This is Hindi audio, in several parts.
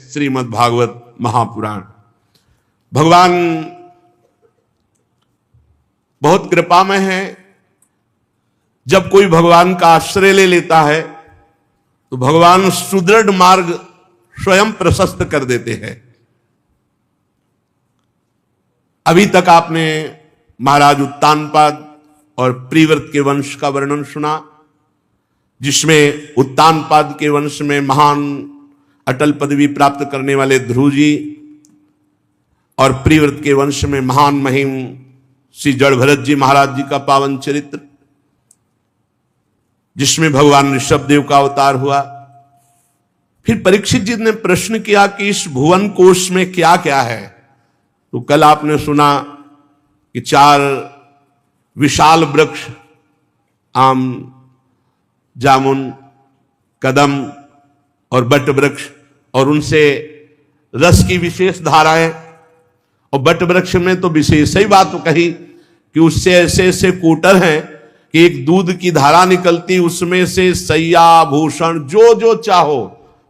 श्रीमद् भागवत महापुराण। भगवान बहुत कृपामय है। जब कोई भगवान का आश्रय ले लेता है तो भगवान सुदृढ़ मार्ग स्वयं प्रशस्त कर देते हैं। अभी तक आपने महाराज उत्तानपाद और प्रिव्रत के वंश का वर्णन सुना, जिसमें उत्तानपाद के वंश में महान अटल पदवी प्राप्त करने वाले ध्रुव जी और प्रिव्रत के वंश में महान महिम श्री जड़भरत जी महाराज जी का पावन चरित्र, जिसमें भगवान ऋषभदेव का अवतार हुआ। फिर परीक्षित जी ने प्रश्न किया कि इस भुवन कोश में क्या क्या है। तो कल आपने सुना कि 4 विशाल वृक्ष, आम, जामुन, कदम और बट वृक्ष, और उनसे रस की विशेष धाराएं। और बट वृक्ष में तो विशेष ही बात तो कही कि उससे ऐसे ऐसे कोटर हैं कि एक दूध की धारा निकलती, उसमें से सैया भूषण जो जो चाहो,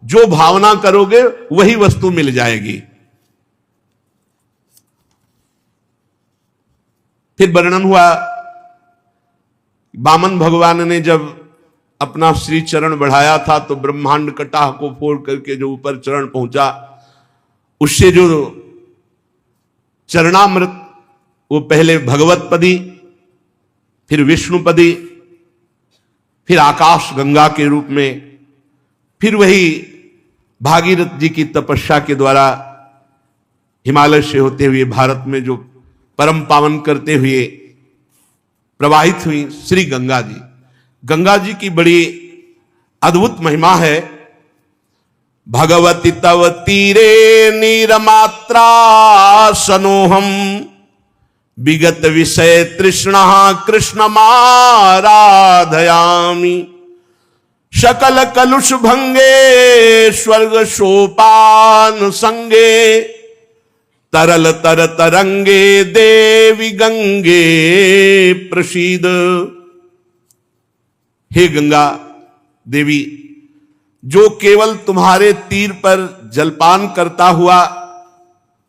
जो भावना करोगे वही वस्तु मिल जाएगी। फिर वर्णन हुआ वामन भगवान ने जब अपना श्री चरण बढ़ाया था तो ब्रह्मांड कटाह को फोड़ करके जो ऊपर चरण पहुंचा, उससे जो चरणामृत, वो पहले भगवत पदी, फिर विष्णुपदी, फिर आकाश गंगा के रूप में, फिर वही भागीरथ जी की तपस्या के द्वारा हिमालय से होते हुए भारत में जो परम पावन करते हुए प्रवाहित हुई श्री गंगा जी। गंगा जी की बड़ी अद्भुत महिमा है। भगवती तव तीरे नीरमात्रा सनोहम विगत विषय तृष्णा कृष्ण माराधयामि सकल कलुष भंगे स्वर्ग सोपान संगे तरल तर तरंगे देवी गंगे प्रसीद। हे गंगा देवी, जो केवल तुम्हारे तीर पर जलपान करता हुआ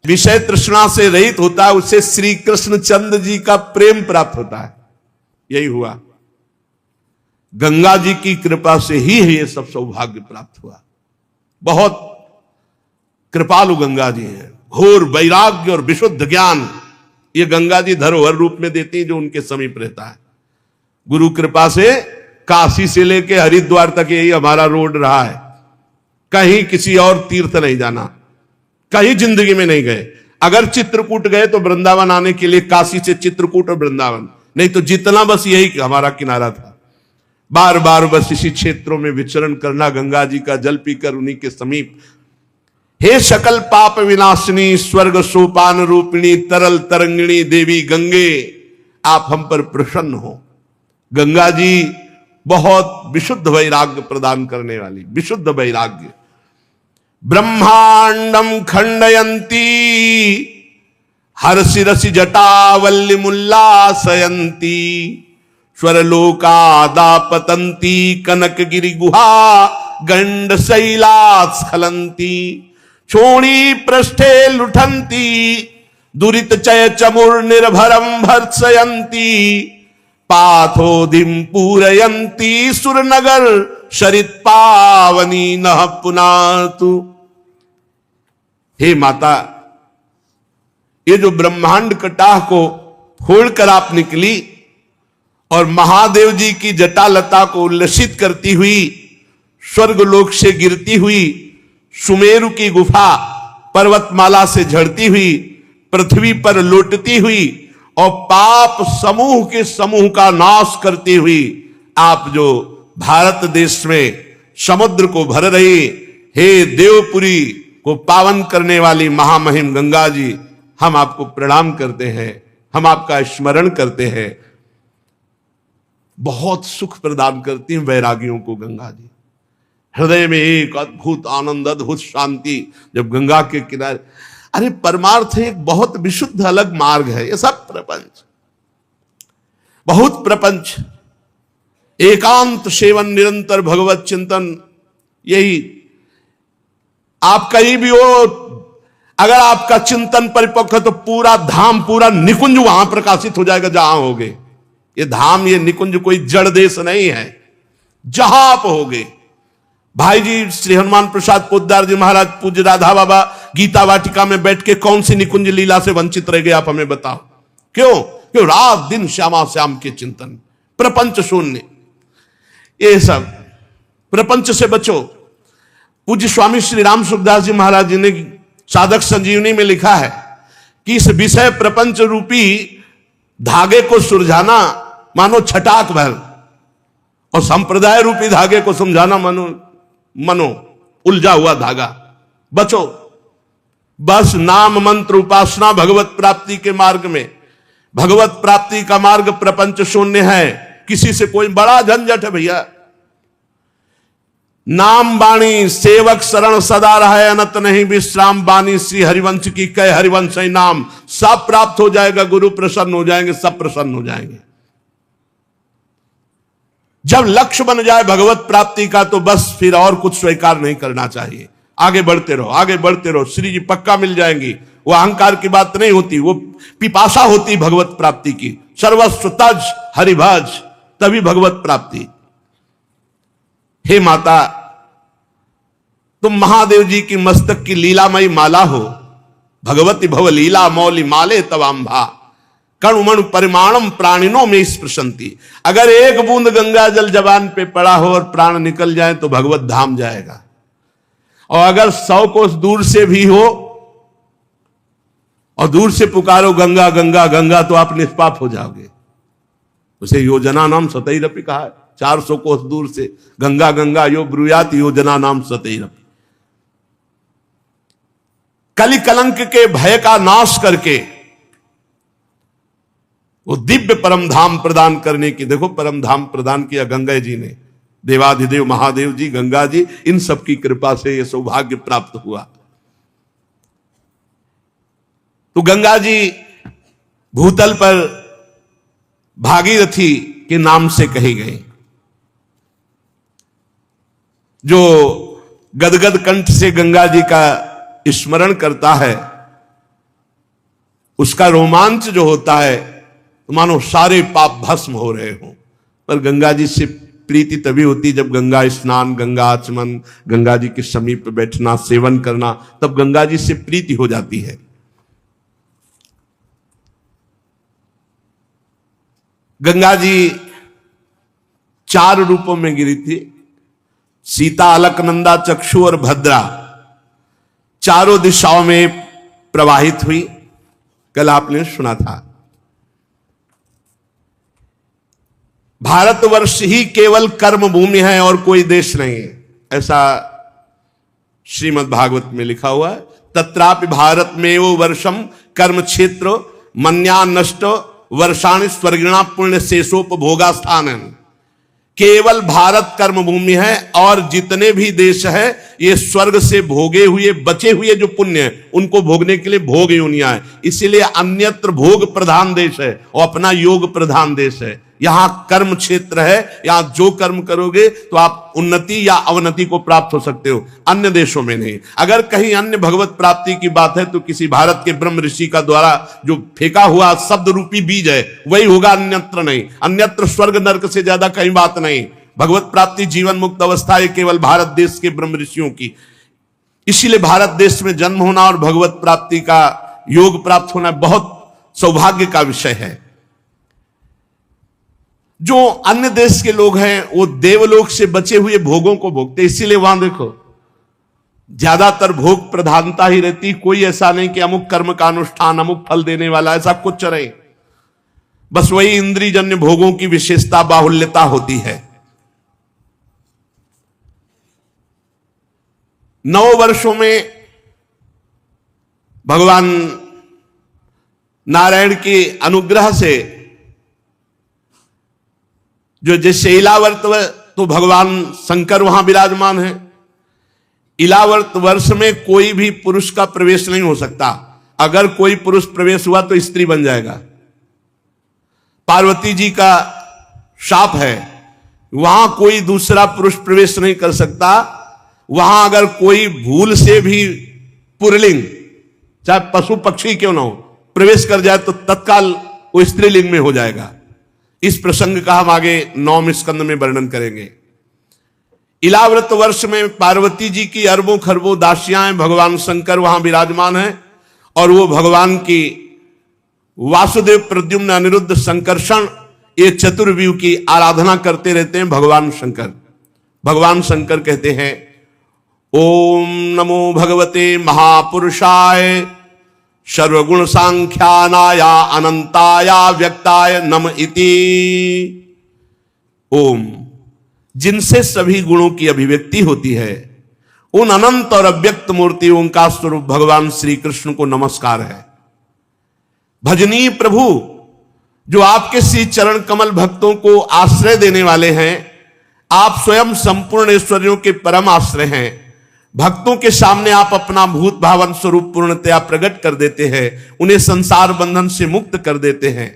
विषय तृष्णा से रहित होता है, उसे श्री कृष्ण चंद्र जी का प्रेम प्राप्त होता है। यही हुआ, गंगा जी की कृपा से ही ये सब सौभाग्य प्राप्त हुआ। बहुत कृपालु गंगा जी हैं। घोर वैराग्य और विशुद्ध ज्ञान ये गंगा जी धरोहर रूप में देती हैं जो उनके समीप रहता है। गुरु कृपा से काशी से लेके हरिद्वार तक यही हमारा रोड रहा है। कहीं किसी और तीर्थ नहीं जाना, कहीं जिंदगी में नहीं गए। अगर चित्रकूट गए तो वृंदावन आने के लिए काशी से चित्रकूट और वृंदावन, नहीं तो जितना बस यही हमारा किनारा था। बार बार बस इसी क्षेत्रों में विचरण करना, गंगा जी का जल पीकर उन्हीं के समीप। हे सकल पाप विनाशिनी स्वर्ग सोपान रूपिणी तरल तरंगिणी देवी गंगे, आप हम पर प्रसन्न हो। गंगा जी बहुत विशुद्ध वैराग्य प्रदान करने वाली, विशुद्ध वैराग्य। ब्रह्मांडम खंडयंती हर्षिरसि जटावल्ली मुल्लासयंती स्वरलोकादापतंती कनकगिरि गुहा गंड शैलास्खलंती क्षोणी पृष्ठे लुठंती दुरित चय चमुर निर्भरम भर्त्सयंती पाथोधिम पूरयंती सुरनगर शरित पावनी नः पुनातु। हे माता, ये जो ब्रह्मांड कटाह को फोड़कर आप निकली और महादेव जी की जटालता को उल्लसित करती हुई स्वर्गलोक से गिरती हुई सुमेरु की गुफा पर्वतमाला से झड़ती हुई पृथ्वी पर लौटती हुई और पाप समूह के समूह का नाश करती हुई आप जो भारत देश में समुद्र को भर रही, हे देवपुरी को पावन करने वाली महामहिम गंगा जी, हम आपको प्रणाम करते हैं, हम आपका स्मरण करते हैं। बहुत सुख प्रदान करती हैं वैरागियों को गंगा जी। हृदय में एक अद्भुत आनंद, अद्भुत शांति जब गंगा के किनारे। अरे परमार्थ एक बहुत विशुद्ध अलग मार्ग है। ये सब प्रपंच, बहुत प्रपंच, एकांत सेवन, निरंतर भगवत चिंतन, यही आप कहीं भी हो, अगर आपका चिंतन परिपक्व है तो पूरा धाम, पूरा निकुंज वहां प्रकाशित हो जाएगा जहां होगे। ये धाम, ये निकुंज कोई जड़ देश नहीं है, जहां आप होगे। भाई जी श्री हनुमान प्रसाद पोद्दार जी महाराज, पूज्य राधा बाबा गीता वाटिका में बैठ के कौन सी निकुंज लीला से वंचित रह गए, आप हमें बताओ। क्यों रात दिन श्यामा श्याम के चिंतन, प्रपंच शून्य, ये सब प्रपंच से बचो। पूज्य स्वामी श्री राम सुखदास जी महाराज जी ने साधक संजीवनी में लिखा है कि इस विषय प्रपंच रूपी धागे को सुलझाना मानो छटाक भर, और संप्रदाय रूपी धागे को समझाना मनो उलझा हुआ धागा। बचो, बस नाम मंत्र उपासना भगवत प्राप्ति के मार्ग में। भगवत प्राप्ति का मार्ग प्रपंच शून्य है, किसी से कोई बड़ा झंझट है भैया। नाम बाणी सेवक शरण सदा रहे, अनंत नहीं विश्राम बानी, श्री हरिवंश की कह हरिवंश नाम। सब प्राप्त हो जाएगा, गुरु प्रसन्न हो जाएंगे, सब प्रसन्न हो जाएंगे। जब लक्ष्य बन जाए भगवत प्राप्ति का तो बस फिर और कुछ स्वीकार नहीं करना चाहिए। आगे बढ़ते रहो, आगे बढ़ते रहो, श्री जी पक्का मिल जाएंगी। वो अहंकार की बात नहीं होती, वो पिपासा होती भगवत प्राप्ति की। सर्वस्व तज हरिभज, तभी भगवत प्राप्ति। हे माता, तुम महादेव जी की मस्तक की लीलामयी माला हो। भगवती भव लीला मौली माले तवाम्भा, कणुमणु परिमाणम प्राणिनों में स्पृशंति। अगर एक बूंद गंगा जल जबान पे पड़ा हो और प्राण निकल जाए तो भगवत धाम जाएगा। और अगर 100 कोस दूर से भी हो और दूर से पुकारो गंगा गंगा गंगा, तो आप निष्पाप हो जाओगे। उसे योजना नाम सतैरपि कहा है। 400 कोस दूर से गंगा गंगा यो ब्रूयात योजना नाम सतैरपि। कलि कलंक के भय का नाश करके वो दिव्य परम धाम प्रदान करने की, देखो परम धाम प्रदान किया गंगा जी ने। देवाधिदेव महादेव जी, गंगा जी, इन सब की कृपा से यह सौभाग्य प्राप्त हुआ। तो गंगा जी भूतल पर भागीरथी के नाम से कही गई। जो गदगद कंठ से गंगा जी का स्मरण करता है, उसका रोमांच जो होता है तो मानो सारे पाप भस्म हो रहे हो। पर गंगा जी से प्रीति तभी होती जब गंगा स्नान, गंगा आचमन, गंगा जी के समीप बैठना, सेवन करना, तब गंगा जी से प्रीति हो जाती है। गंगा जी 4 रूपों में गिरी थी। सीता, अलकनंदा, चक्षु और भद्रा, चारों दिशाओं में प्रवाहित हुई। कल आपने सुना था। भारतवर्ष ही केवल कर्म भूमि है और कोई देश नहीं है, ऐसा श्रीमद् भागवत में लिखा हुआ है। तत्रापि भारत में वो वर्षम कर्म क्षेत्र मन्या नष्ट वर्षाणि स्वर्गिणा पुण्य शेषोपभोगा स्थान। केवल भारत कर्म भूमि है और जितने भी देश है ये स्वर्ग से भोगे हुए बचे हुए जो पुण्य है उनको भोगने के लिए भोग योनियां है। इसीलिए अन्यत्र भोग प्रधान देश है और अपना योग प्रधान देश है। यहां कर्म क्षेत्र है, यहां जो कर्म करोगे तो आप उन्नति या अवनति को प्राप्त हो सकते हो, अन्य देशों में नहीं। अगर कहीं अन्य भगवत प्राप्ति की बात है तो किसी भारत के ब्रह्म ऋषि का द्वारा जो फेंका हुआ शब्द रूपी बीज है वही होगा, अन्यत्र नहीं। अन्यत्र स्वर्ग नरक से ज्यादा कहीं बात नहीं। भगवत प्राप्ति जीवन मुक्त अवस्था है केवल भारत देश के ब्रह्म ऋषियों की। इसीलिए भारत देश में जन्म होना और भगवत प्राप्ति का योग प्राप्त होना बहुत सौभाग्य का विषय है। जो अन्य देश के लोग हैं वो देवलोक से बचे हुए भोगों को भोगते, इसीलिए वहां देखो ज्यादातर भोग प्रधानता ही रहती। कोई ऐसा नहीं कि अमुक कर्म का अनुष्ठान अमुक फल देने वाला, ऐसा कुछ नहीं। बस वही इंद्रियजन्य भोगों की विशेषता बाहुल्यता होती है। 9 वर्षों में भगवान नारायण के अनुग्रह से जो जैसे इलावर्त तो भगवान शंकर वहां विराजमान है। इलावर्त वर्ष में कोई भी पुरुष का प्रवेश नहीं हो सकता। अगर कोई पुरुष प्रवेश हुआ तो स्त्री बन जाएगा। पार्वती जी का शाप है, वहां कोई दूसरा पुरुष प्रवेश नहीं कर सकता। वहां अगर कोई भूल से भी पुरलिंग, चाहे पशु पक्षी क्यों ना हो, प्रवेश कर जाए तो तत्काल वो स्त्रीलिंग में हो जाएगा। इस प्रसंग का हम आगे 9वें स्कंद में वर्णन करेंगे। इलाव्रत वर्ष में पार्वती जी की अरबों खरबों दासियां, भगवान शंकर वहां विराजमान हैं और वो भगवान की वासुदेव, प्रद्युम्न, अनिरुद्ध, संकर्षण, ये चतुर्व्यूह की आराधना करते रहते हैं भगवान शंकर। भगवान शंकर कहते हैं ओम नमो भगवते महापुरुषाय सर्वगुण सांख्यानाया अनंताया व्यक्ताय नम इति। ओम, जिनसे सभी गुणों की अभिव्यक्ति होती है, उन अनंत और अव्यक्त मूर्ति ओंकार स्वरूप भगवान श्री कृष्ण को नमस्कार है। भजनीय प्रभु, जो आपके श्री चरण कमल भक्तों को आश्रय देने वाले हैं, आप स्वयं संपूर्ण ऐश्वर्यों के परम आश्रय हैं। भक्तों के सामने आप अपना भूत भावन स्वरूप पूर्णतया प्रकट कर देते हैं, उन्हें संसार बंधन से मुक्त कर देते हैं।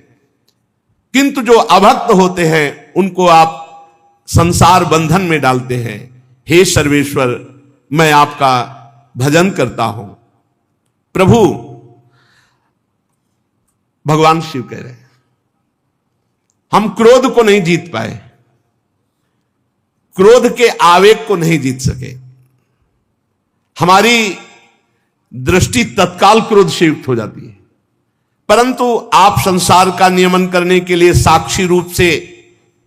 किंतु जो अभक्त होते हैं उनको आप संसार बंधन में डालते हैं। हे सर्वेश्वर, मैं आपका भजन करता हूं। प्रभु, भगवान शिव कह रहे हैं, हम क्रोध को नहीं जीत पाए, क्रोध के आवेग को नहीं जीत सके। हमारी दृष्टि तत्काल क्रोध से युक्त हो जाती है, परंतु आप संसार का नियमन करने के लिए साक्षी रूप से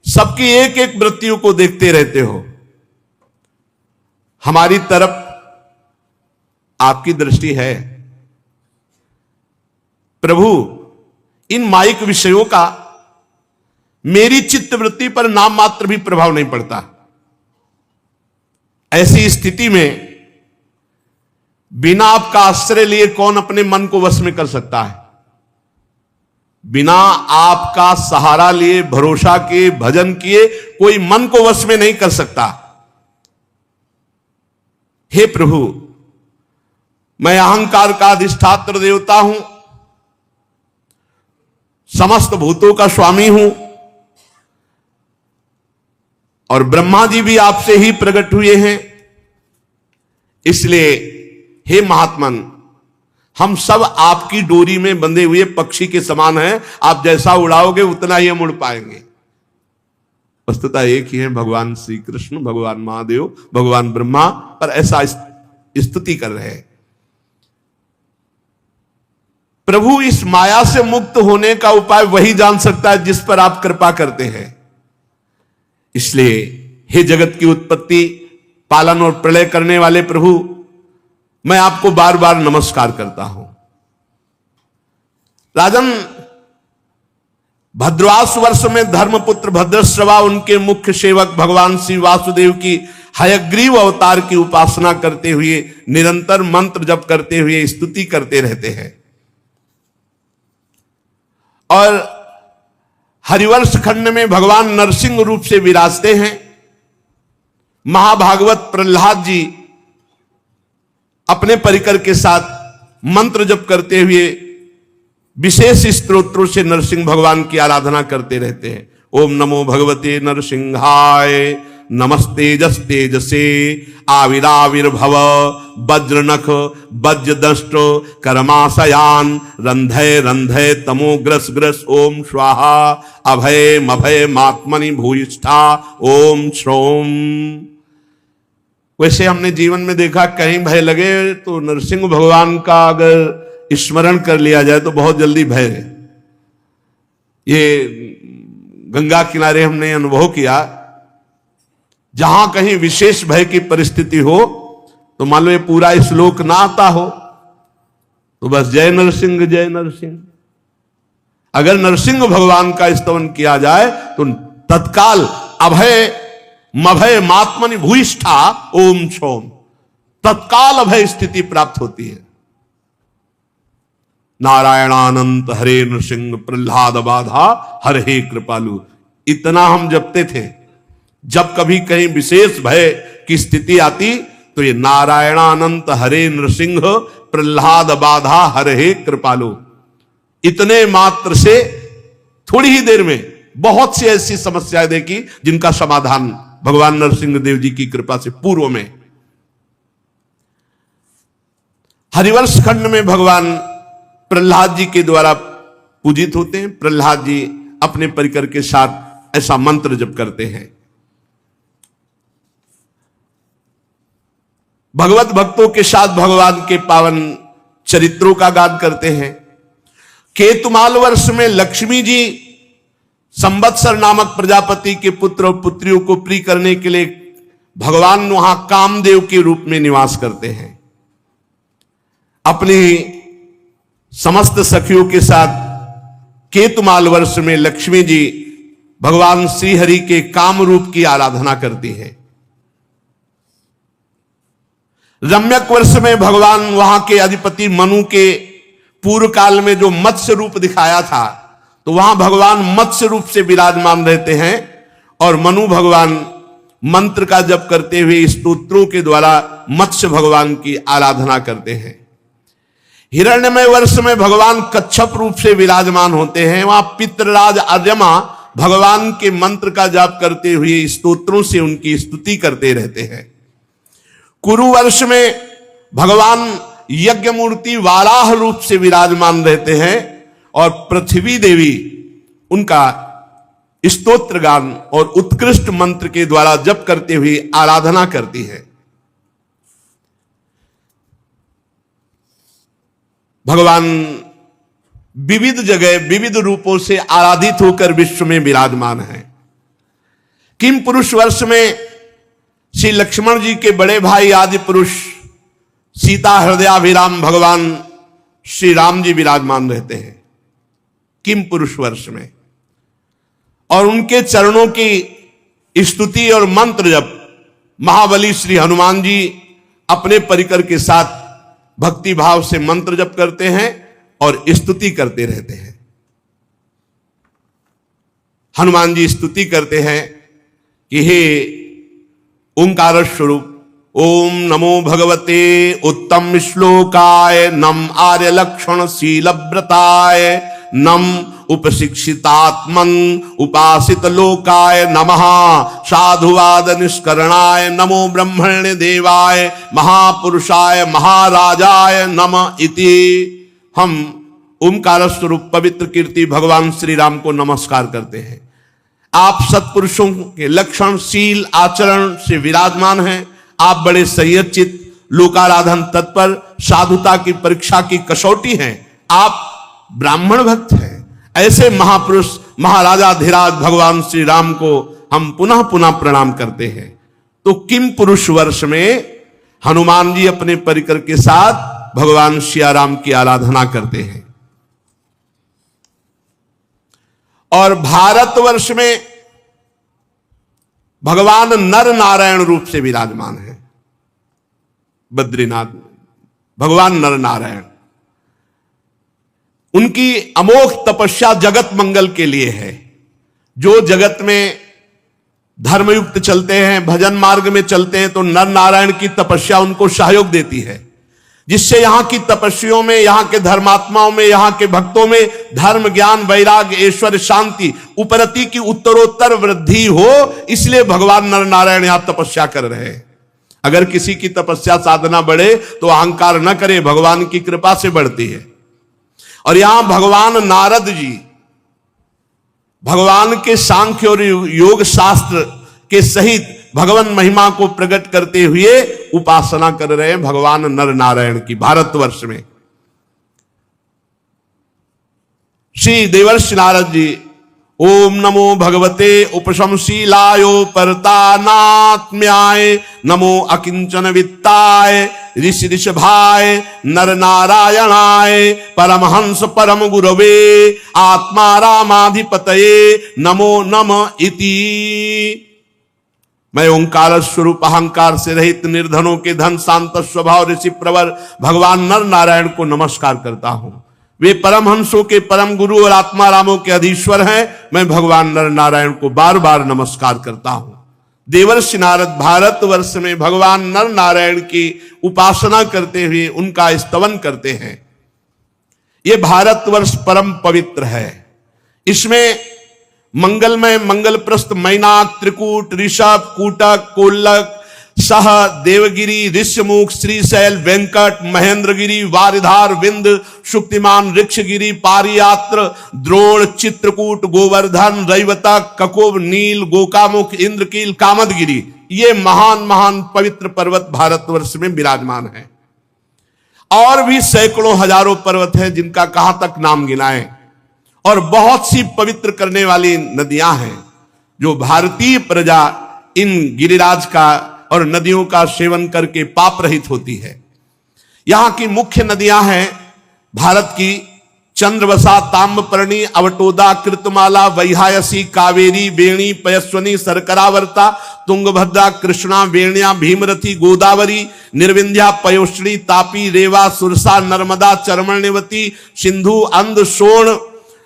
सबकी एक एक वृत्तियों को देखते रहते हो। हमारी तरफ आपकी दृष्टि है। प्रभु, इन माइक विषयों का मेरी चित्त वृत्ति पर नाम मात्र भी प्रभाव नहीं पड़ता। ऐसी स्थिति में बिना आपका आश्रय लिए कौन अपने मन को वश में कर सकता है? बिना आपका सहारा लिए, भरोसा किए, भजन किए, कोई मन को वश में नहीं कर सकता। हे प्रभु, मैं अहंकार का अधिष्ठात्र देवता हूं, समस्त भूतों का स्वामी हूं, और ब्रह्मा जी भी आपसे ही प्रकट हुए हैं। इसलिए हे महात्मन, हम सब आपकी डोरी में बंधे हुए पक्षी के समान हैं। आप जैसा उड़ाओगे उतना ही हम उड़ पाएंगे। वस्तुतः एक ही है, भगवान श्री कृष्ण, भगवान महादेव, भगवान ब्रह्मा, पर ऐसा स्तुति कर रहे हैं। प्रभु, इस माया से मुक्त होने का उपाय वही जान सकता है जिस पर आप कृपा करते हैं। इसलिए हे जगत की उत्पत्ति, पालन और प्रलय करने वाले प्रभु, मैं आपको बार बार नमस्कार करता हूं। राजन, भद्रवास वर्ष में धर्मपुत्र भद्रश्रवा उनके मुख्य सेवक भगवान श्री वासुदेव की हयग्रीव अवतार की उपासना करते हुए, निरंतर मंत्र जप करते हुए स्तुति करते रहते हैं। और हरिवंश खंड में भगवान नरसिंह रूप से विराजते हैं। महाभागवत प्रहलाद जी अपने परिकर के साथ मंत्र जप करते हुए विशेष स्तोत्रों से नरसिंह भगवान की आराधना करते रहते हैं। ओम नमो भगवते नरसिंहाय, नमस्तेजस्तेजसे आविराविर्भव, वज्रनख वज्रदष्ट कर्माशयान, रंधय रंधय तमो ग्रस ग्रस, ओम स्वाहा अभय मभय मात्मनि भूयिष्ठा, ओम श्रोम। वैसे हमने जीवन में देखा, कहीं भय लगे तो नरसिंह भगवान का अगर स्मरण कर लिया जाए तो बहुत जल्दी भय है। ये गंगा किनारे हमने अनुभव किया, जहां कहीं विशेष भय की परिस्थिति हो तो मान लो ये पूरा श्लोक ना आता हो तो बस जय नरसिंह जय नरसिंह। अगर नरसिंह भगवान का स्तवन किया जाए तो तत्काल अभय मभय मात्मनि भूयिष्ठा, ओम छोम, तत्काल अभय स्थिति प्राप्त होती है। नारायणानंत हरे नृसिंह प्रहलाद बाधा हर हे कृपालु, इतना हम जपते थे। जब कभी कहीं विशेष भय की स्थिति आती तो ये नारायणानंत हरे नृसिंह प्रहलाद बाधा हर हे कृपालु, इतने मात्र से थोड़ी ही देर में बहुत सी ऐसी समस्याएं देखी जिनका समाधान भगवान नरसिंह देव जी की कृपा से पूर्व में हरिवंश खंड में भगवान प्रहलाद जी के द्वारा पूजित होते हैं। प्रहलाद जी अपने परिकर के साथ ऐसा मंत्र जप करते हैं। भगवत भक्तों के साथ भगवान के पावन चरित्रों का गान करते हैं। केतुमाल वर्ष में लक्ष्मी जी संवत्सर नामक प्रजापति के पुत्र और पुत्रियों को प्रिय करने के लिए भगवान वहां कामदेव के रूप में निवास करते हैं। अपनी समस्त सखियों के साथ केतुमाल वर्ष में लक्ष्मी जी भगवान श्रीहरि के काम रूप की आराधना करती है। रम्यक वर्ष में भगवान वहां के अधिपति मनु के पूर्व काल में जो मत्स्य रूप दिखाया था, तो वहां भगवान मत्स्य रूप से विराजमान रहते हैं और मनु भगवान मंत्र का जप करते हुए स्तोत्रों के द्वारा मत्स्य भगवान की आराधना करते हैं। हिरण्यमय वर्ष में भगवान कच्छप रूप से विराजमान होते हैं। वहां पितृराज अर्यमा भगवान के मंत्र का जाप करते हुए स्तोत्रों से उनकी स्तुति करते रहते हैं। कुरु वर्ष में भगवान यज्ञ मूर्ति वाराह रूप से विराजमान रहते हैं और पृथ्वी देवी उनका स्तोत्र गान और उत्कृष्ट मंत्र के द्वारा जप करते हुए आराधना करती है। भगवान विविध जगह विविध रूपों से आराधित होकर विश्व में विराजमान है। किम पुरुष वर्ष में श्री लक्ष्मण जी के बड़े भाई आदि पुरुष सीता हृदयाभिराम भगवान श्री राम जी विराजमान रहते हैं किम पुरुष वर्ष में, और उनके चरणों की स्तुति और मंत्र जप महाबली श्री हनुमान जी अपने परिकर के साथ भक्ति भाव से मंत्र जप करते हैं और स्तुति करते रहते हैं। हनुमान जी स्तुति करते हैं कि हे ओंकार स्वरूप ओम नमो भगवते उत्तम श्लोकाय नम आर्य लक्षण शीलव्रताय नम उपशिक्षितात्मन उपासित लोकाय नमः साधुवाद निष्करणाय नमो ब्रह्मण्य देवाय महापुरुषाय महाराजाय नमः इति। हम ओंकार स्वरूप पवित्र कीर्ति भगवान श्री राम को नमस्कार करते हैं। आप सत्पुरुषों के लक्षण शील आचरण से विराजमान हैं। आप बड़े संयचित लोकाराधन तत्पर साधुता की परीक्षा की कसौटी हैं। आप ब्राह्मण भक्त हैं। ऐसे महापुरुष महाराजा धीराज भगवान श्री राम को हम पुनः पुनः प्रणाम करते हैं। तो किम पुरुष वर्ष में हनुमान जी अपने परिकर के साथ भगवान श्री राम की आराधना करते हैं। और भारतवर्ष में भगवान नर नारायण रूप से विराजमान है। बद्रीनाथ भगवान नर नारायण, उनकी अमोघ तपस्या जगत मंगल के लिए है। जो जगत में धर्मयुक्त चलते हैं, भजन मार्ग में चलते हैं, तो नर नारायण की तपस्या उनको सहयोग देती है, जिससे यहां की तपस्वियों में, यहां के धर्मात्माओं में, यहां के भक्तों में धर्म ज्ञान वैराग्य ऐश्वर्य शांति उपरति की उत्तरोत्तर वृद्धि हो। इसलिए भगवान नर नारायण यहां तपस्या कर रहे हैं। अगर किसी की तपस्या साधना बढ़े तो अहंकार न करे, भगवान की कृपा से बढ़ती है। और यहां भगवान नारद जी भगवान के सांख्य और योग शास्त्र के सहित भगवान महिमा को प्रकट करते हुए उपासना कर रहे हैं भगवान नर नारायण की। भारतवर्ष में श्री देवर्षि नारद जी ओम नमो भगवते उपशमशीलायो परतानात्म्याय नमो अकिंचन वित्ताय ऋषि ऋषभाय नर नारायणाय परमहंस परम गुरवे आत्मा रामाधिपतये नमो नमः इति। मैं ओंकार स्वरूप अहंकार से रहित निर्धनों के धन शांत स्वभाव ऋषि प्रवर भगवान नर नारायण को नमस्कार करता हूं। वे परमहंसों के परम गुरु और आत्मा रामों के अधीश्वर हैं। मैं भगवान नर नारायण को बार बार नमस्कार करता हूं। देवर्षि नारद भारतवर्ष में भगवान नर नारायण की उपासना करते हुए उनका स्तवन करते हैं। ये भारतवर्ष परम पवित्र है। इसमें मंगलमय मंगलप्रस्थ मैनाक त्रिकूट ऋषभ कूटक कोल्लक सह, देवगिरी, ऋष्यमुख, श्रीशैल, वेंकट, महेंद्रगिरी, वारिधार, विंध, शुक्तिमान, ऋक्षगिरी, पारियात्र, द्रोण, चित्रकूट, गोवर्धन, रैवतक, ककुब, नील, गोकामुख, इंद्रकील, कामदगिरी, ये महान महान पवित्र पर्वत भारतवर्ष में विराजमान है। और भी सैकड़ों हजारों पर्वत हैं जिनका कहां तक नाम गिनाएं। और बहुत सी पवित्र करने वाली नदियां हैं जो भारतीय प्रजा इन गिरिराज का और नदियों का सेवन करके पाप रहित होती है। यहां की मुख्य नदियां हैं भारत की चंद्रवसा, ताम्रपर्णी, अवटोदा, कृतमाला, वैहायसी, कावेरी, वेणी, पयस्वनी, सरकरावर्ता, तुंगभद्रा, कृष्णा, वेण्या, भीमरथी, गोदावरी, निर्विंध्या, पयोश्री, तापी, रेवा, सुरसा, नर्मदा, चरमण्यवती, सिंधु, अंध, सोण,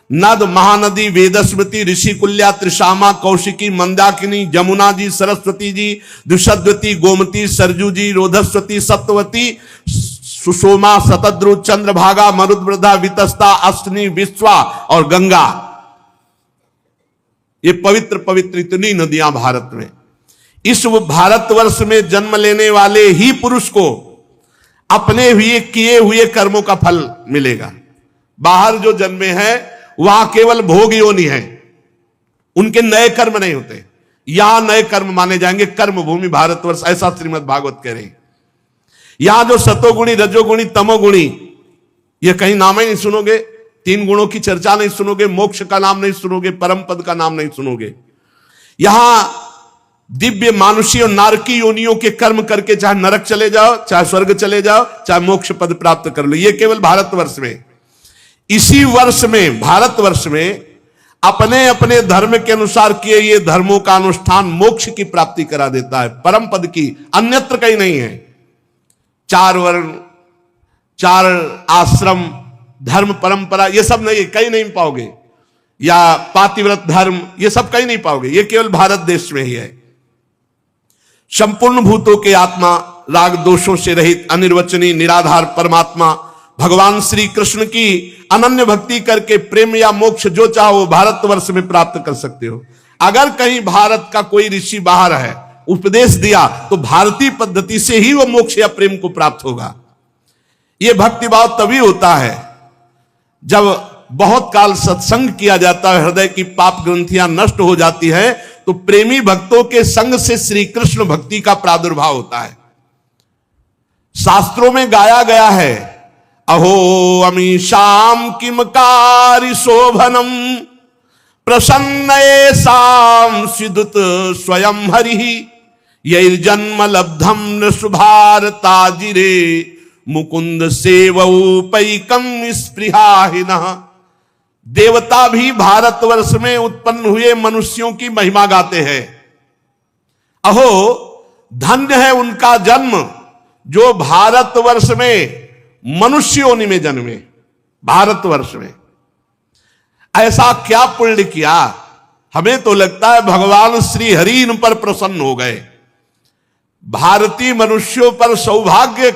नद, महानदी, वेदस्मृति, ऋषिकुल्या, त्रिशामा, कौशिकी, मंदाकिनी, जमुना जी, सरस्वती जी, दुषद्वती, गोमती, सरजू जी, रोधस्वती, सप्तवती, सुषोमा, शतद्रु, चंद्रभागा, मरुद्वृद्धा, वितस्ता, अष्टनी, विश्वा और गंगा। ये पवित्र पवित्र इतनी नदियां भारत में। इस भारतवर्ष में जन्म लेने वाले ही पुरुष को अपने हुए किए हुए कर्मों का फल मिलेगा। बाहर जो जन्मे हैं वहां केवल भोग योनि है, उनके नए कर्म नहीं होते। यहां नए कर्म माने जाएंगे, कर्म भूमि भारतवर्ष, ऐसा श्रीमद् भागवत कह रहे हैं। यहां जो सतोगुणी, रजोगुणी, तमोगुणी, ये कहीं नाम ही नहीं सुनोगे। 3 गुणों की चर्चा नहीं सुनोगे, मोक्ष का नाम नहीं सुनोगे, परम पद का नाम नहीं सुनोगे। यहां दिव्य मानुषी और नारकी योनियों के कर्म करके चाहे नरक चले जाओ, चाहे स्वर्ग चले जाओ, चाहे मोक्ष पद प्राप्त कर लो। ये केवल भारतवर्ष में। इसी वर्ष में, भारतवर्ष में अपने अपने धर्म के अनुसार किए ये धर्मों का अनुष्ठान मोक्ष की प्राप्ति करा देता है, परम पद की, अन्यत्र कहीं नहीं है। 4 वर्ण, 4 आश्रम, धर्म, परंपरा, ये सब नहीं, कहीं नहीं पाओगे। या पातिव्रत धर्म, ये सब कहीं नहीं पाओगे। ये केवल भारत देश में ही है। संपूर्ण भूतों के आत्मा, राग दोषों से रहित, अनिर्वचनीय, निराधार परमात्मा भगवान श्री कृष्ण की अनन्य भक्ति करके प्रेम या मोक्ष जो चाहो भारतवर्ष में प्राप्त कर सकते हो। अगर कहीं भारत का कोई ऋषि बाहर है, उपदेश दिया, तो भारतीय पद्धति से ही वो मोक्ष या प्रेम को प्राप्त होगा। ये भक्तिभाव तभी होता है जब बहुत काल सत्संग किया जाता है, हृदय की पाप ग्रंथियां नष्ट हो जाती है, तो प्रेमी भक्तों के संग से श्री कृष्ण भक्ति का प्रादुर्भाव होता है। शास्त्रों में गाया गया है, अहो अमीशाम किमकारी शोभनम प्रसन्न येषां सिदुत स्वयं हरि यैर्जन्म लब्धम नृषभारताजिरे मुकुंद सेवौपैकम स्पृहाहिनः। देवता भी भारतवर्ष में उत्पन्न हुए मनुष्यों की महिमा गाते हैं। अहो धन्य है उनका जन्म जो भारतवर्ष में मनुष्य योनि में जन्मे। भारतवर्ष में ऐसा क्या पुण्य किया, हमें तो लगता है भगवान श्री हरि इन पर प्रसन्न हो गए। भारतीय मनुष्यों पर सौभाग्य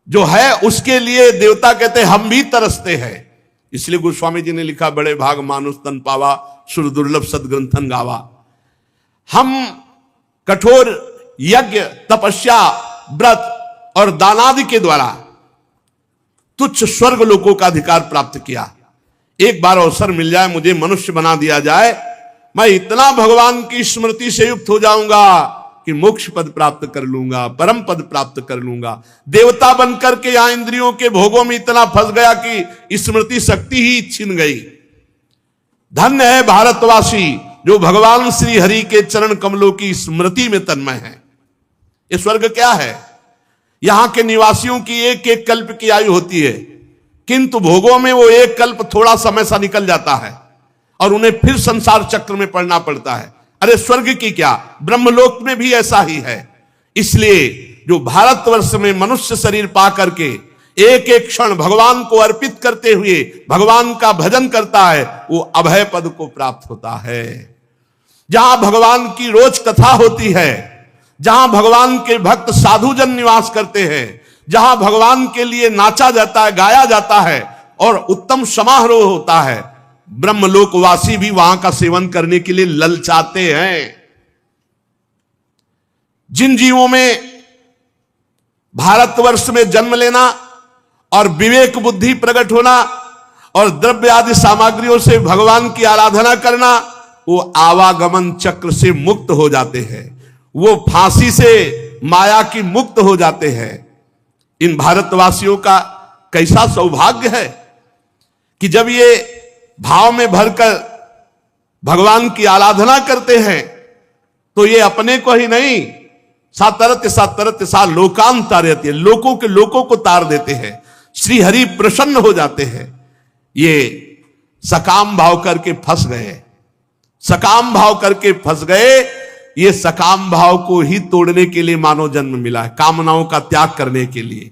जो है उसके लिए देवता कहते हैं हम भी तरसते हैं। इसलिए गोस्वामी जी ने लिखा, बड़े भाग मानुष तन पावा, सुर दुर्लभ सदग्रंथन गावा। हम कठोर यज्ञ, तपस्या, व्रत और दानादि के द्वारा तुच्छ स्वर्ग लोकों का अधिकार प्राप्त किया। एक बार अवसर मिल जाए, मुझे मनुष्य बना दिया जाए, मैं इतना भगवान की स्मृति से युक्त हो जाऊंगा कि मोक्ष पद प्राप्त कर लूंगा, परम पद प्राप्त कर लूंगा। देवता बनकर के यहां इंद्रियों के भोगों में इतना फंस गया कि स्मृति शक्ति ही छिन गई। धन्य है भारतवासी जो भगवान श्री हरि के चरण कमलों की स्मृति में तन्मय है। ये स्वर्ग क्या है? यहां के निवासियों की एक एक कल्प की आयु होती है, किंतु भोगों में वो एक कल्प थोड़ा समय सा निकल जाता है और उन्हें फिर संसार चक्र में पड़ना पड़ता है। अरे स्वर्ग की क्या, ब्रह्मलोक में भी ऐसा ही है। इसलिए जो भारतवर्ष में मनुष्य शरीर पा करके एक एक क्षण भगवान को अर्पित करते हुए भगवान का भजन करता है, वो अभय पद को प्राप्त होता है। जहां भगवान की रोज कथा होती है, जहां भगवान के भक्त साधुजन निवास करते हैं, जहां भगवान के लिए नाचा जाता है, गाया जाता है और उत्तम समारोह होता है, ब्रह्मलोकवासी भी वहां का सेवन करने के लिए ललचाते हैं। जिन जीवों में भारतवर्ष में जन्म लेना और विवेक बुद्धि प्रकट होना और द्रव्य आदि सामग्रियों से भगवान की आराधना करना, वो आवागमन चक्र से मुक्त हो जाते हैं, वो फांसी से माया की मुक्त हो जाते हैं। इन भारतवासियों का कैसा सौभाग्य है कि जब ये भाव में भरकर भगवान की आराधना करते हैं तो ये अपने को ही नहीं, सातरत सा लोकांतारयत, लोकों को तार देते हैं। श्री हरि प्रसन्न हो जाते हैं। ये सकाम भाव करके फंस गए, सकाम भाव करके फंस गए। ये सकाम भाव को ही तोड़ने के लिए मानव जन्म मिला है, कामनाओं का त्याग करने के लिए।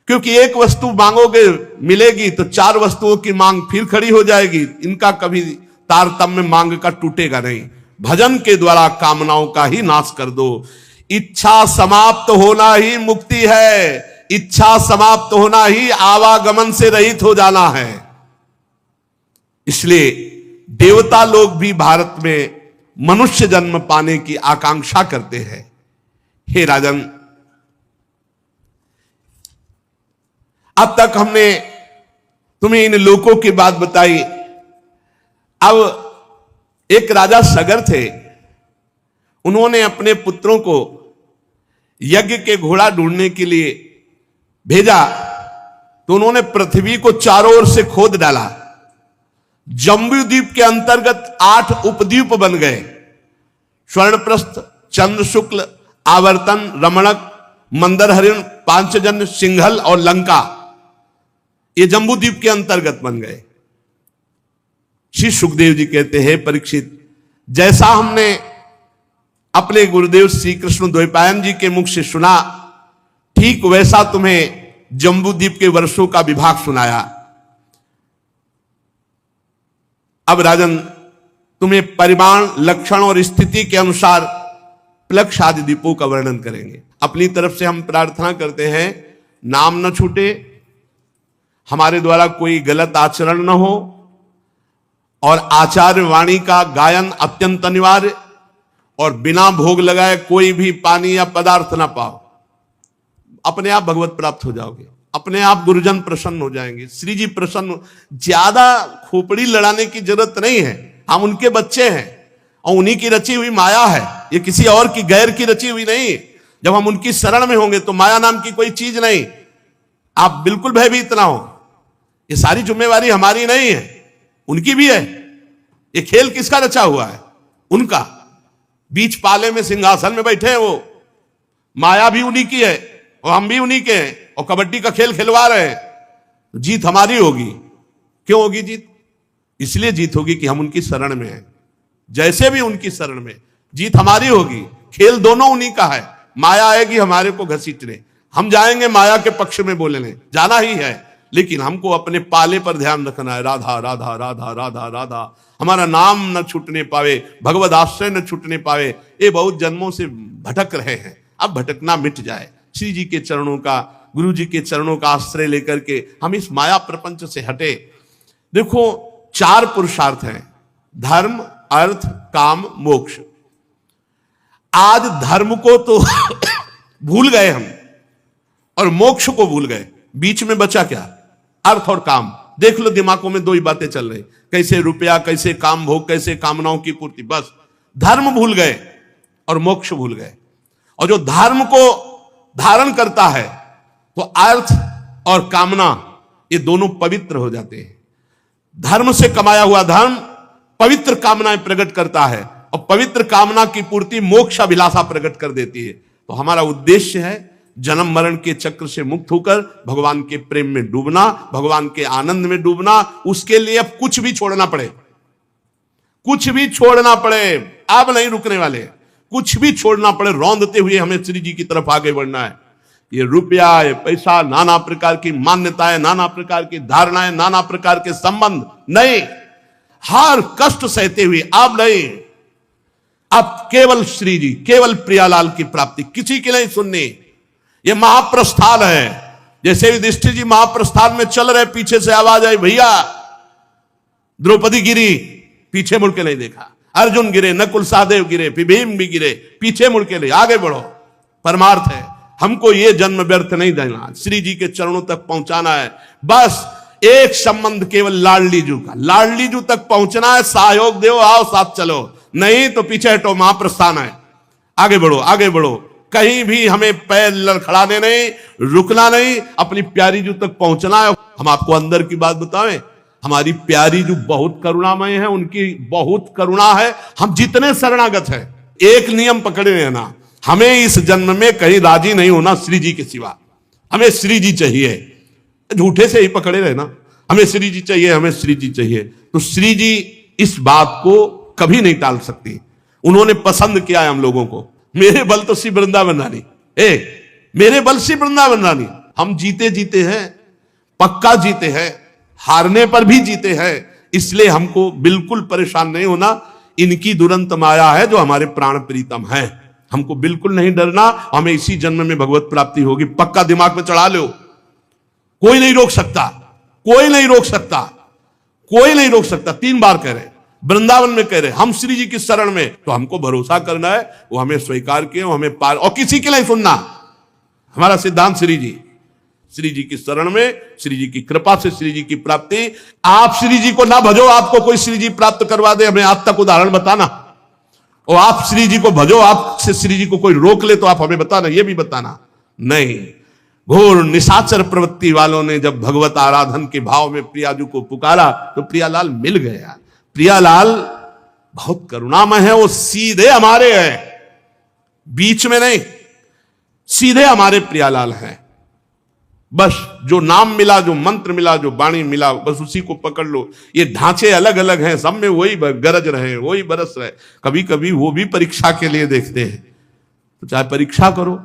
क्योंकि एक वस्तु मांगोगे मिलेगी तो चार वस्तुओं की मांग फिर खड़ी हो जाएगी। इनका कभी तारतम्य मांग का टूटेगा नहीं। भजन के द्वारा कामनाओं का ही नाश कर दो। इच्छा समाप्त होना ही मुक्ति है, इच्छा समाप्त होना ही आवागमन से रहित हो जाना है। इसलिए देवता लोग भी भारत में मनुष्य जन्म पाने की आकांक्षा करते हैं। हे राजन, अब तक हमने तुम्हें इन लोकों की बात बताई। अब एक राजा सगर थे, उन्होंने अपने पुत्रों को यज्ञ के घोड़ा ढूंढने के लिए भेजा तो उन्होंने पृथ्वी को चारों ओर से खोद डाला। जम्बू द्वीप के अंतर्गत 8 उपद्वीप बन गए। स्वर्णप्रस्थ, चंद्र शुक्ल, आवर्तन, रमणक, मंदर हरिण, पांचजन्य, सिंघल और लंका, ये जम्बू द्वीप के अंतर्गत बन गए। श्री सुखदेव जी कहते हैं, परीक्षित, जैसा हमने अपने गुरुदेव श्री कृष्ण द्वैपायन जी के मुख से सुना, ठीक वैसा तुम्हें जम्बूद्वीप के वर्षों का विभाग सुनाया। अब राजन, तुम्हें परिमाण, लक्षण और स्थिति के अनुसार प्लक्ष आदि द्वीपों का वर्णन करेंगे। अपनी तरफ से हम प्रार्थना करते हैं, नाम न छूटे, हमारे द्वारा कोई गलत आचरण न हो और आचार्य वाणी का गायन अत्यंत अनिवार्य, और बिना भोग लगाए कोई भी पानी या पदार्थ ना पाओ। अपने आप भगवत प्राप्त हो जाओगे, अपने आप गुरुजन प्रसन्न हो जाएंगे, श्री जी प्रसन्न। ज्यादा खोपड़ी लड़ाने की जरूरत नहीं है, हम उनके बच्चे हैं और उन्हीं की रची हुई माया है, ये किसी और की गैर की रची हुई नहीं। जब हम उनकी शरण में होंगे तो माया नाम की कोई चीज नहीं। आप बिल्कुल भयभीत ना हो, ये सारी जिम्मेवारी हमारी नहीं है, उनकी भी है। ये खेल किसका रचा हुआ है? उनका। बीच पाले में सिंहासन में बैठे हैं वो, माया भी उन्हीं की है और हम भी उन्हीं के हैं, और कबड्डी का खेल खिलवा रहे हैं। तो जीत हमारी होगी। क्यों होगी जीत? इसलिए जीत होगी कि हम उनकी शरण में हैं। जैसे भी उनकी शरण में, जीत हमारी होगी। खेल दोनों उन्हीं का है। माया आएगी हमारे को घसीटने, हम जाएंगे माया के पक्ष में बोलने, जाना ही है, लेकिन हमको अपने पाले पर ध्यान रखना है। राधा राधा राधा राधा राधा, हमारा नाम न छूटने पावे, भगवद आश्रय न छूटने पावे। ये बहुत जन्मों से भटक रहे हैं, अब भटकना मिट जाए। श्री जी के चरणों का, गुरु जी के चरणों का आश्रय लेकर के हम इस माया प्रपंच से हटे। देखो, 4 पुरुषार्थ हैं, धर्म, अर्थ, काम, मोक्ष। आज धर्म को तो भूल गए हम और मोक्ष को भूल गए। बीच में बचा क्या? अर्थ और काम। देख लो, दिमागों में 2 ही बातें चल रही, कैसे रुपया, कैसे काम भोग, कैसे कामनाओं की पूर्ति। बस धर्म भूल गए और मोक्ष भूल गए। और जो धर्म को धारण करता है तो अर्थ और कामना ये दोनों पवित्र हो जाते हैं। धर्म से कमाया हुआ धर्म पवित्र कामनाएं प्रकट करता है और पवित्र कामना की पूर्ति मोक्ष अभिलाषा प्रकट कर देती है। तो हमारा उद्देश्य है जन्म मरण के चक्र से मुक्त होकर भगवान के प्रेम में डूबना, भगवान के आनंद में डूबना। उसके लिए अब कुछ भी छोड़ना पड़े, कुछ भी छोड़ना पड़े, अब नहीं रुकने वाले। कुछ भी छोड़ना पड़े, रौंदते हुए हमें श्री जी की तरफ आगे बढ़ना है। ये रुपया, ये पैसा, नाना प्रकार की मान्यताएं, नाना प्रकार की धारणाएं, नाना प्रकार के संबंध नहीं, हर कष्ट सहते हुए अब नहीं, अब केवल श्री जी, केवल प्रियालाल की प्राप्ति, किसी की नहीं सुननी। ये महाप्रस्थान है। जैसे युधिष्ठिर जी महाप्रस्थान में चल रहे, पीछे से आवाज आई, भैया द्रौपदी गिरी, पीछे मुड़ के नहीं देखा। अर्जुन गिरे, नकुल सहदेव गिरे, फिर भीम भी गिरे, पीछे मुड़ के नहीं, आगे बढ़ो। परमार्थ है। हमको ये जन्म व्यर्थ नहीं देना, श्री जी के चरणों तक पहुंचाना है। बस एक संबंध केवल लाडली जू का, लाडली जू तक पहुंचना है। सहयोग दो, आओ साथ चलो, नहीं तो पीछे हटो, महाप्रस्थान है। आगे बढ़ो, आगे बढ़ो, कहीं भी हमें पैर लड़खड़ाने नहीं, रुकना नहीं, अपनी प्यारी जू तक पहुंचना है। हम आपको अंदर की बात बतावें, हमारी प्यारी जू बहुत करुणामय है, उनकी बहुत करुणा है। हम जितने शरणागत हैं, एक नियम पकड़े रहना, हमें इस जन्म में कहीं राजी नहीं होना श्री जी के सिवा। हमें श्री जी चाहिए, झूठे से ही पकड़े रहना, हमें श्री जी चाहिए, हमें श्री जी चाहिए। तो श्री जी इस बात को कभी नहीं टाल सकती। उन्होंने पसंद किया है हम लोगों को। मेरे बल तो श्री वृंदावन रानी, मेरे बल श्री वृंदावन रानी। हम जीते जीते हैं, पक्का जीते हैं, हारने पर भी जीते हैं। इसलिए हमको बिल्कुल परेशान नहीं होना। इनकी दुरंत माया है जो हमारे प्राण प्रीतम है। हमको बिल्कुल नहीं डरना, हमें इसी जन्म में भगवत प्राप्ति होगी। पक्का दिमाग में चढ़ा लो, कोई नहीं रोक सकता, कोई नहीं रोक सकता, कोई नहीं रोक सकता। 3 बार कह रहे, वृंदावन में कह रहे, हम श्री जी की शरण में। तो हमको भरोसा करना है, वो हमें स्वीकार किए, हमें पार, और किसी के नहीं सुनना। हमारा सिद्धांत श्री जी, श्री जी की शरण में, श्री जी की कृपा से श्री जी की प्राप्ति। आप श्री जी को ना भजो, आपको कोई श्री जी प्राप्त करवा दे, हमें आज तक उदाहरण बताना। और आप श्री जी को भजो, आपसे श्री जी को कोई रोक ले तो आप हमें बताना, ये भी बताना नहीं। घोर निशाचर प्रवृत्ति वालों ने जब भगवत आराधन के भाव में प्रियाजू को पुकारा तो प्रियालाल मिल गया। प्रियालाल बहुत करुणामय है, वो सीधे हमारे हैं, बीच में नहीं, सीधे हमारे प्रियालाल हैं। बस जो नाम मिला, जो मंत्र मिला, जो वाणी मिला, बस उसी को पकड़ लो। ये ढांचे अलग अलग हैं, सब में वही गरज रहे, वही बरस रहे। कभी कभी वो भी परीक्षा के लिए देखते हैं, तो चाहे परीक्षा करो,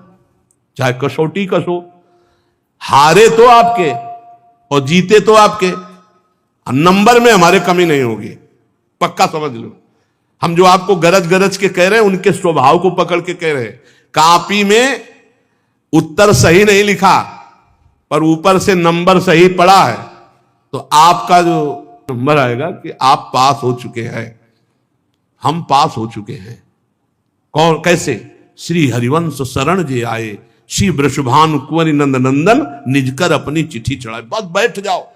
चाहे कसौटी कसो, हारे तो आपके और जीते तो आपके। नंबर में हमारे कमी नहीं होगी, पक्का समझ लो। हम जो आपको गरज गरज के कह रहे हैं, उनके स्वभाव को पकड़ के कह रहे हैं। कॉपी में उत्तर सही नहीं लिखा, पर ऊपर से नंबर सही पड़ा है, तो आपका जो नंबर आएगा कि आप पास हो चुके हैं, हम पास हो चुके हैं। कौन, कैसे? श्री हरिवंश शरण जे आए, श्री वृषभानु कुंवरी नंद नंदन, निजकर अपनी चिट्ठी चढ़ाए। बस बैठ जाओ,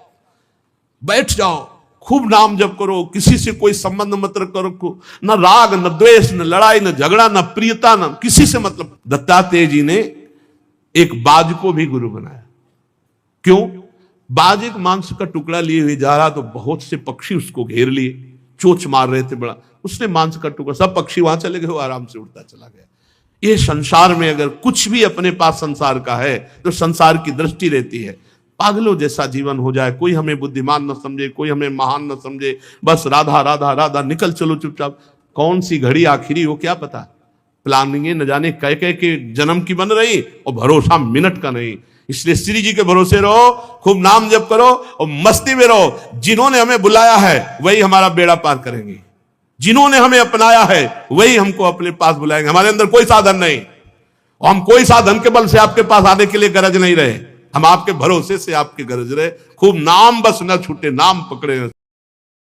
बैठ जाओ, खूब नाम जप करो, किसी से कोई संबंध मत करो, न राग, न द्वेष, न लड़ाई, न झगड़ा, न प्रियता, न किसी से मतलब। दत्तात्रेय जी ने एक बाज को भी गुरु बनाया। क्यों? बाज एक मांस का टुकड़ा लिए हुए जा रहा, तो बहुत से पक्षी उसको घेर लिए, चोंच मार रहे थे बड़ा। उसने मांस का टुकड़ा, सब पक्षी वहां चले गए, वो आराम से उड़ता चला गया। ये संसार में अगर कुछ भी अपने पास संसार का है तो संसार की दृष्टि रहती है। पागलों जैसा जीवन हो जाए, कोई हमें बुद्धिमान न समझे, कोई हमें महान न समझे, बस राधा राधा राधा, निकल चलो चुपचाप। कौन सी घड़ी आखिरी हो क्या पता। प्लानिंग न जाने कह कह के जन्म की बन रही, और भरोसा मिनट का नहीं। इसलिए श्री जी के भरोसे रहो, खूब नाम जप करो और मस्ती में रहो। जिन्होंने हमें बुलाया है वही हमारा बेड़ा पार करेंगे, जिन्होंने हमें अपनाया है वही हमको अपने पास बुलाएंगे। हमारे अंदर कोई साधन नहीं, और हम कोई साधन के बल से आपके पास आने के लिए गरज नहीं रहे, हम आपके भरोसे से आपके गरज रहे। खूब नाम बस न छूटे, नाम पकड़े।